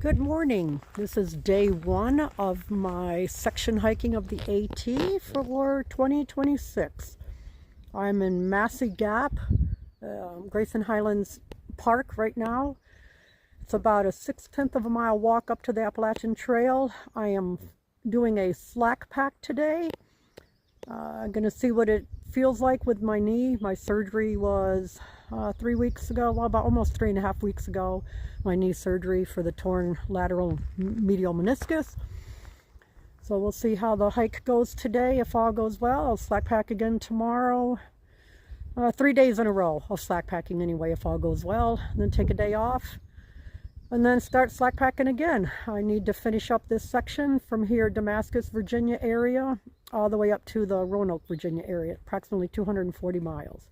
Good morning. This is day one of my section hiking of the AT for 2026. I'm in Massie Gap, Grayson Highlands Park right now. It's about a 6/10 of a mile walk up to the Appalachian Trail. I am doing a slack pack today. I'm going to see what it feels like with my knee. My surgery was 3 weeks ago, well, about almost 3.5 weeks ago. My knee surgery for the torn lateral medial meniscus. So we'll see how the hike goes today. If all goes well, I'll slack pack again tomorrow. 3 days in a row of slack packing anyway, if all goes well. And then take a day off and then start slack packing again. I need to finish up this section from here, Damascus, Virginia area, all the way up to the Roanoke, Virginia area, approximately 240 miles.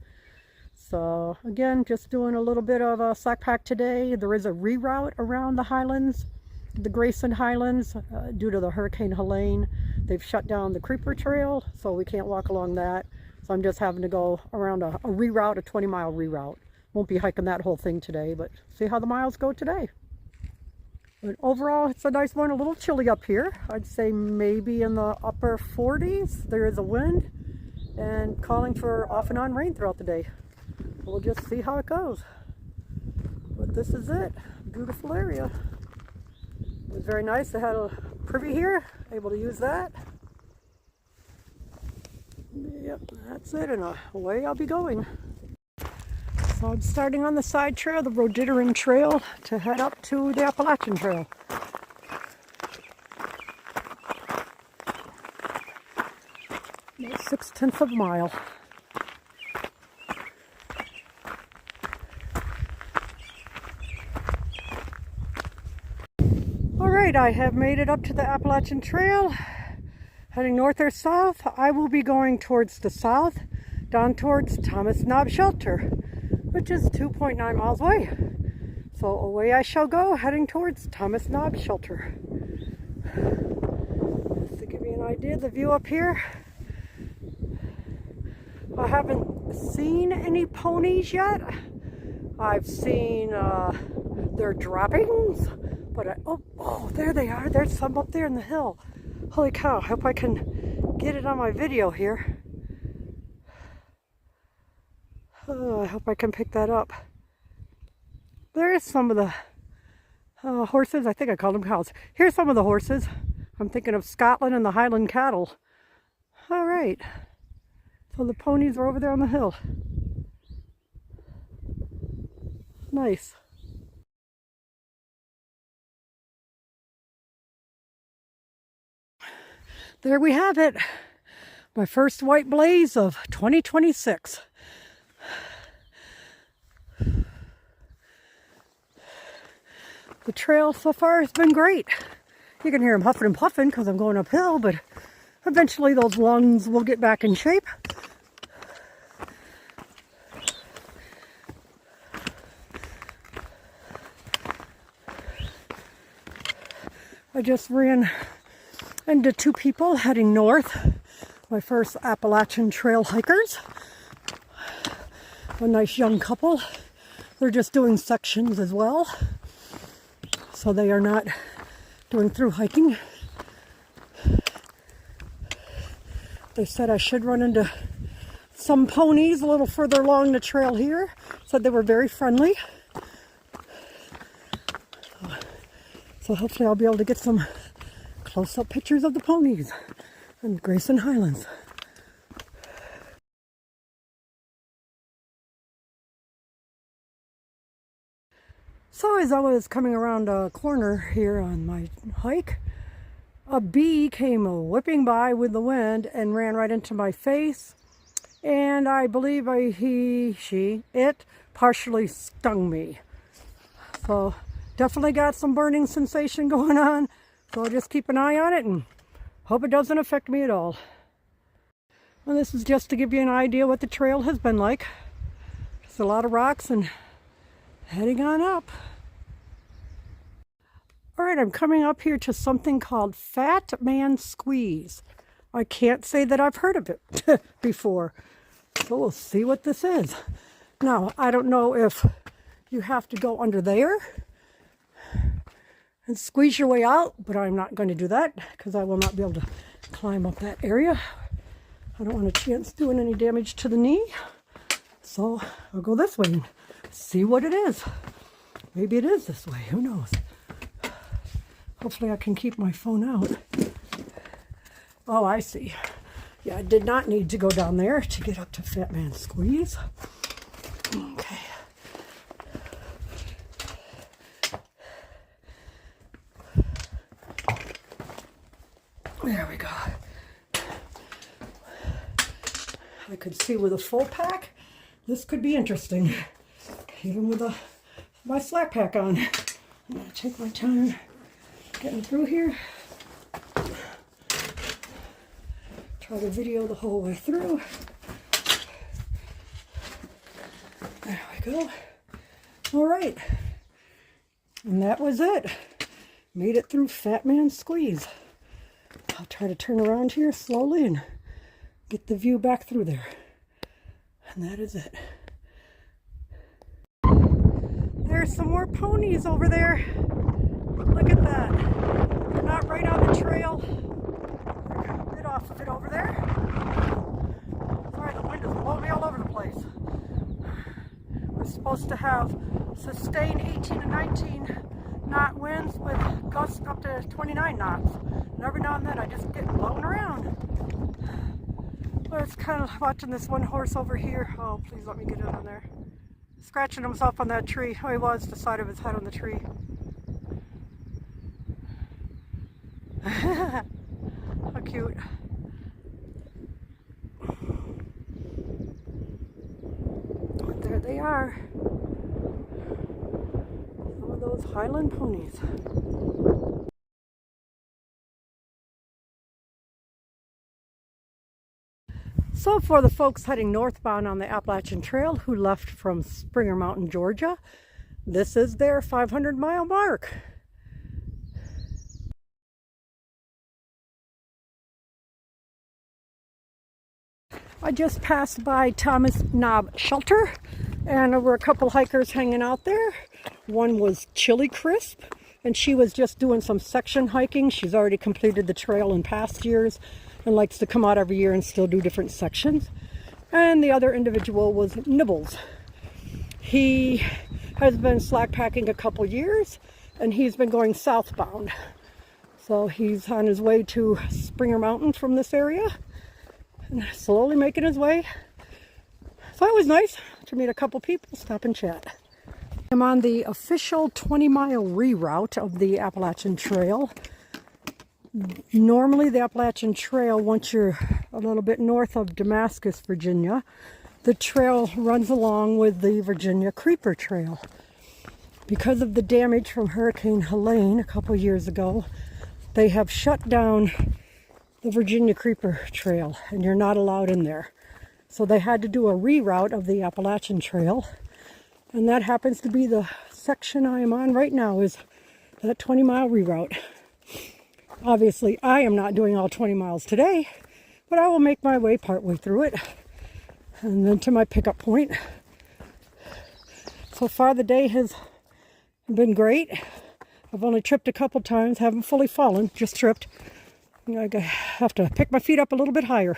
So again, just doing a little bit of a slack pack today. There is a reroute around the Highlands, the Grayson Highlands, due to the Hurricane Helene. They've shut down the creeper trail, so we can't walk along that. So I'm just having to go around a reroute, a 20-mile reroute. Won't be hiking that whole thing today, but see how the miles go today. But overall, it's a nice one. A little chilly up here. I'd say maybe in the upper 40s. There is a wind and calling for off and on rain throughout the day. We'll just see how it goes. But this is it. Beautiful area. It was very nice. I had a privy here, able to use that. Yep, that's it, and away I'll be going. So I'm starting on the side trail, the Rhododendron Trail, to head up to the Appalachian Trail. About 6/10 of a mile. Alright, I have made it up to the Appalachian Trail. Heading north or south, I will be going towards the south, down towards Thomas Knob Shelter, which is 2.9 miles away. So away I shall go, heading towards Thomas Knob Shelter. Just to give you an idea of the view up here, I haven't seen any ponies yet. I've seen their droppings, but oh, there they are. There's some up there in the hill. Holy cow, hope I can get it on my video here. Oh, I hope I can pick that up. There's some of the horses. I think I called them cows. Here's some of the horses. I'm thinking of Scotland and the Highland cattle. All right. So the ponies are over there on the hill. Nice. There we have it. My first white blaze of 2026. The trail so far has been great. You can hear them huffing and puffing because I'm going uphill, but eventually those lungs will get back in shape. I just ran into two people heading north, my first Appalachian Trail hikers. A nice young couple. They're just doing sections as well, so they are not doing through hiking. They said I should run into some ponies a little further along the trail here. Said they were very friendly. So hopefully I'll be able to get some close-up pictures of the ponies in Grayson Highlands. So as I was coming around a corner here on my hike, a bee came whipping by with the wind and ran right into my face. And I believe it partially stung me. So definitely got some burning sensation going on. So I'll just keep an eye on it and hope it doesn't affect me at all. And this is just to give you an idea what the trail has been like. Just a lot of rocks and heading on up. All right, I'm coming up here to something called Fat Man Squeeze. I can't say that I've heard of it before. So we'll see what this is. Now, I don't know if you have to go under there and squeeze your way out, but I'm not going to do that because I will not be able to climb up that area. I don't want a chance doing any damage to the knee. So I'll go this way and see what it is. Maybe it is this way, who knows? Hopefully I can keep my phone out. Oh, I see. Yeah, I did not need to go down there to get up to Fat Man Squeeze. Okay. There we go. I could see with a full pack, this could be interesting. Even with my slack pack on. I'm gonna take my time getting through here. Try to video the whole way through. There we go. All right. And that was it. Made it through Fat Man Squeeze. I'll try to turn around here slowly and get the view back through there. And that is it. There's some more ponies over there. Look at that. They're not right on the trail. They're a bit off of it over there. Sorry, the wind is blowing me all over the place. We're supposed to have sustained 18 to 19 knot winds with gusts up to 29 knots. And every now and then I just get blown around. But it's kind of watching this one horse over here. Oh, please let me get in on there. Scratching himself on that tree. Oh, he was, the side of his head on the tree. How cute. But there they are. Some of those Highland ponies. So for the folks heading northbound on the Appalachian Trail who left from Springer Mountain, Georgia, this is their 500-mile mark. I just passed by Thomas Knob Shelter, and there were a couple hikers hanging out there. One was Chili Crisp, and she was just doing some section hiking. She's already completed the trail in past years and likes to come out every year and still do different sections. And the other individual was Nibbles. He has been slack packing a couple years, and he's been going southbound. So he's on his way to Springer Mountain from this area and slowly making his way. So it was nice to meet a couple people, stop and chat. I'm on the official 20-mile reroute of the Appalachian Trail. Normally the Appalachian Trail, once you're a little bit north of Damascus, Virginia, the trail runs along with the Virginia Creeper Trail. Because of the damage from Hurricane Helene a couple years ago, they have shut down the Virginia Creeper Trail, and you're not allowed in there. So they had to do a reroute of the Appalachian Trail, and that happens to be the section I am on right now, is that 20-mile reroute. Obviously, I am not doing all 20 miles today, but I will make my way partway through it and then to my pickup point. So far the day has been great. I've only tripped a couple times, haven't fully fallen, just tripped. I have to pick my feet up a little bit higher.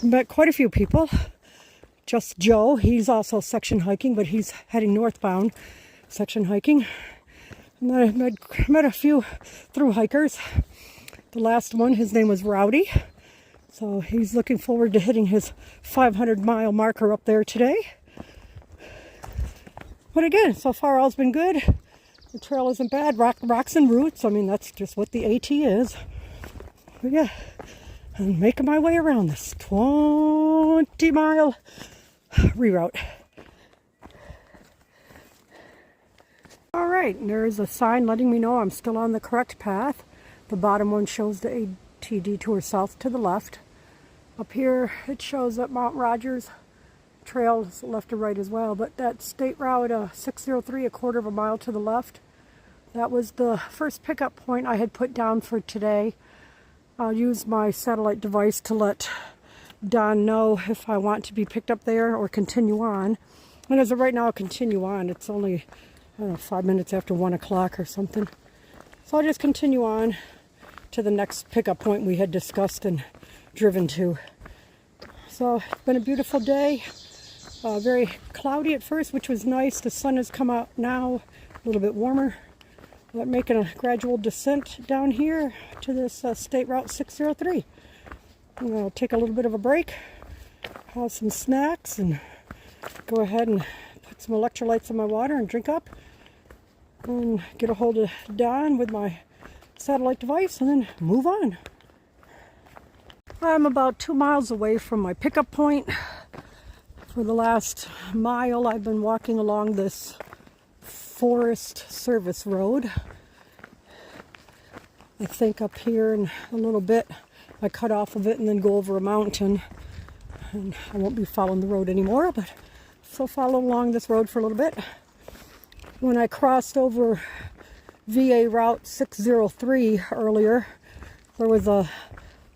Met quite a few people. Just Joe, he's also section hiking, but he's heading northbound section hiking. And I met a few through hikers. The last one, his name was Rowdy. So he's looking forward to hitting his 500-mile marker up there today. But again, so far all's been good. The trail isn't bad. Rocks and roots. I mean, that's just what the AT is. But yeah, I'm making my way around this 20-mile reroute. All right, there's a sign letting me know I'm still on the correct path. The bottom one shows the AT detour south to the left. Up here, it shows that Mount Rogers Trail is left to right as well, but that State Route 603, a quarter of a mile to the left, that was the first pickup point I had put down for today. I'll use my satellite device to let Don know if I want to be picked up there or continue on. And as of right now, I'll continue on. It's only I don't know, 5 minutes after 1 o'clock or something. So I'll just continue on to the next pickup point we had discussed and driven to. So it's been a beautiful day. Very cloudy at first, which was nice. The sun has come out now, a little bit warmer. But making a gradual descent down here to this State Route 603. I'm going to take a little bit of a break, have some snacks, and go ahead and put some electrolytes in my water and drink up. And get a hold of Don with my satellite device and then move on. I'm about 2 miles away from my pickup point. For the last mile, I've been walking along this Forest Service Road. I think up here in a little bit, I cut off of it and then go over a mountain. And I won't be following the road anymore, but still follow along this road for a little bit. When I crossed over VA Route 603 earlier, there was a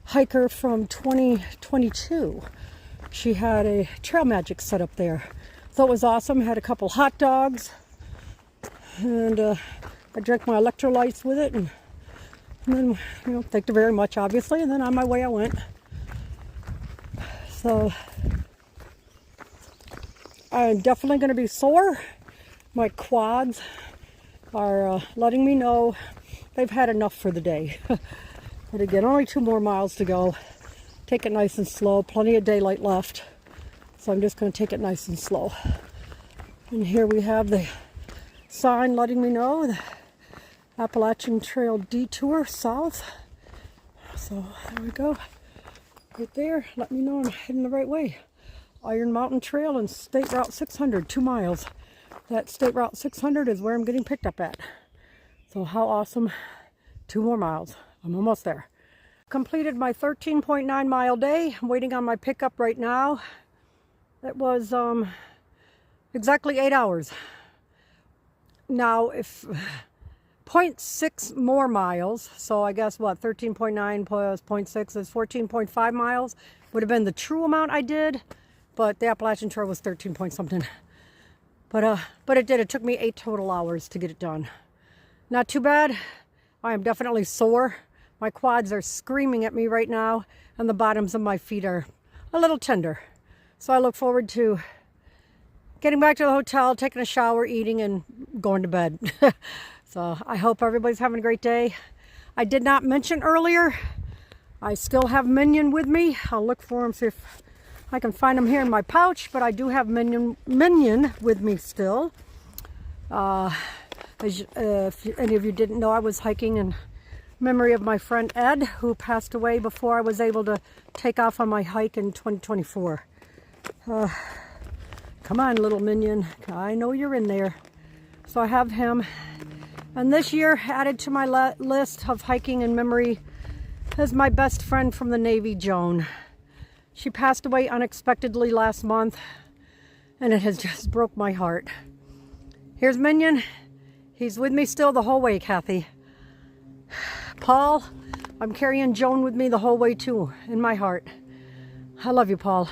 hiker from 2022. She had a Trail Magic set up there. So it was awesome. Had a couple hot dogs, and I drank my electrolytes with it, and then, thanked her very much, obviously, and then on my way I went. So I'm definitely going to be sore. My quads are letting me know they've had enough for the day. But again, only 2 more miles to go. Take it nice and slow. Plenty of daylight left. So I'm just going to take it nice and slow. And here we have the sign letting me know the Appalachian Trail detour south. So there we go. Right there. Let me know I'm heading the right way. Iron Mountain Trail and State Route 600, 2 miles. That State Route 600 is where I'm getting picked up at. So how awesome. 2 more miles. I'm almost there. Completed my 13.9 mile day. I'm waiting on my pickup right now. It was exactly 8 hours. Now, if 0.6 more miles, so I guess what, 13.9 plus 0.6 is 14.5 miles, would have been the true amount I did, but the Appalachian Trail was 13 point something. But it did. It took me 8 total hours to get it done. Not too bad. I am definitely sore. My quads are screaming at me right now, and the bottoms of my feet are a little tender. So I look forward to getting back to the hotel, taking a shower, eating, and going to bed. So I hope everybody's having a great day. I did not mention earlier, I still have Minion with me. I'll look for him, see if I can find him here in my pouch, but I do have Minion with me still. If any of you didn't know, I was hiking in memory of my friend Ed, who passed away before I was able to take off on my hike in 2024. Come on, little Minion. I know you're in there. So I have him. And this year, added to my list of hiking in memory, is my best friend from the Navy, Joan. She passed away unexpectedly last month, and it has just broke my heart. Here's Minion. He's with me still the whole way, Kathy. Paul, I'm carrying Joan with me the whole way too, in my heart. I love you, Paul.